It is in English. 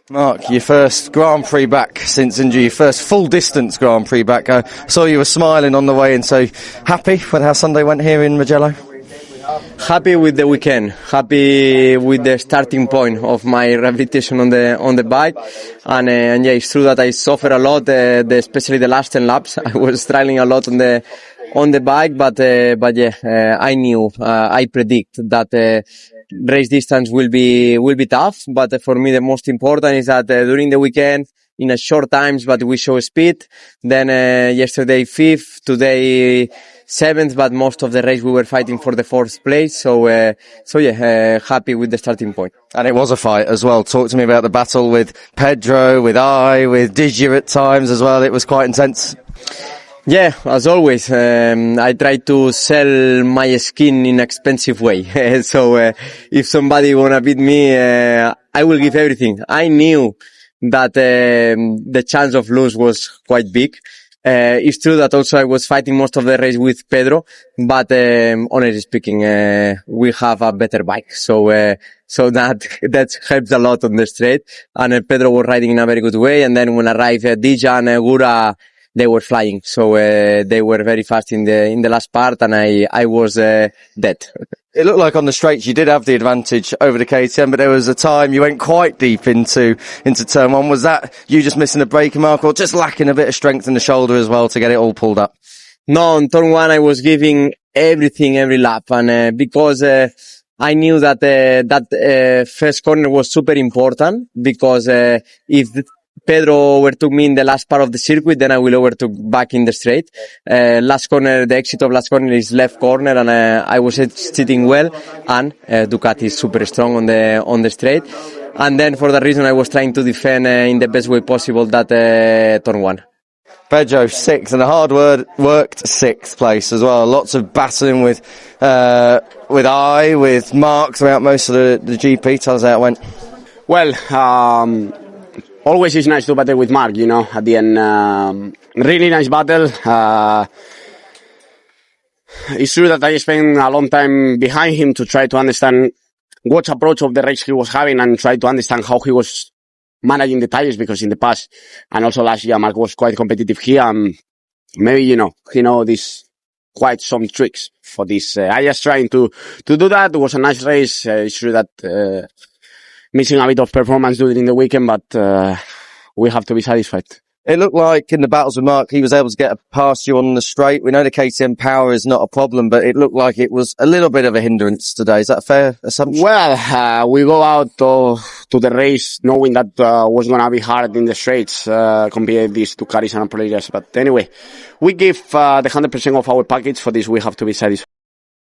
Marc, your first Grand Prix back since injury, your first full distance Grand Prix back. I saw you were smiling on the way in, so happy with how Sunday went here in Mugello? Happy with the weekend, happy with the starting point of my rehabilitation on the bike, and yeah, it's true that I suffered a lot, especially the last 10 laps. I was struggling a lot on the bike, but yeah, I knew, I predict that race distance will be tough, but for me the most important is that during the weekend, in a short times, but we show speed. Then yesterday 5th, today 7th, but most of the race we were fighting for the 4th place. So yeah, happy with the starting point. And it was a fight as well. Talk to me about the battle with Pedro, with with Didier at times as well. It was quite intense. Yeah, as always, I try to sell my skin in an expensive way. So if somebody wanna beat me, I will give everything. I knew that the chance of lose was quite big. It's true that also I was fighting most of the race with Pedro, but honestly speaking, we have a better bike, so that helps a lot on the straight. And Pedro was riding in a very good way. And then when arrived Dija and Gura, they were flying, so they were very fast in the last part, and I was dead. It looked like on the straights you did have the advantage over the KTM, but there was a time you went quite deep into turn one. Was that you just missing a braking mark, or just lacking a bit of strength in the shoulder as well to get it all pulled up? No, on turn one I was giving everything every lap, and because I knew that first corner was super important, because if Pedro overtook me in the last part of the circuit, then I will overtook back in the straight. Last corner, the exit of last corner is left corner, and I was sitting well, and Ducati is super strong on the straight. And then for that reason I was trying to defend in the best way possible that turn one. Pedro 6th, and a hard worked 6th place as well. Lots of battling with Marc throughout most of the GP. Tell us how it went. Well, always is nice to battle with Marc, you know, at the end. Really nice battle. It's true that I spent a long time behind him to try to understand what approach of the race he was having, and try to understand how he was managing the tires, because in the past and also last year Marc was quite competitive here. Maybe, you know, he this quite some tricks for this. I just trying to do that. It was a nice race. It's true that missing a bit of performance during the weekend, but we have to be satisfied. It looked like in the battles with Marc, he was able to get past you on the straight. We know the KTM power is not a problem, but it looked like it was a little bit of a hindrance today. Is that a fair assumption? Well, we go out to the race knowing that was going to be hard in the straights compared these two Ducatis and players. But anyway, we give the 100% of our package for this. We have to be satisfied.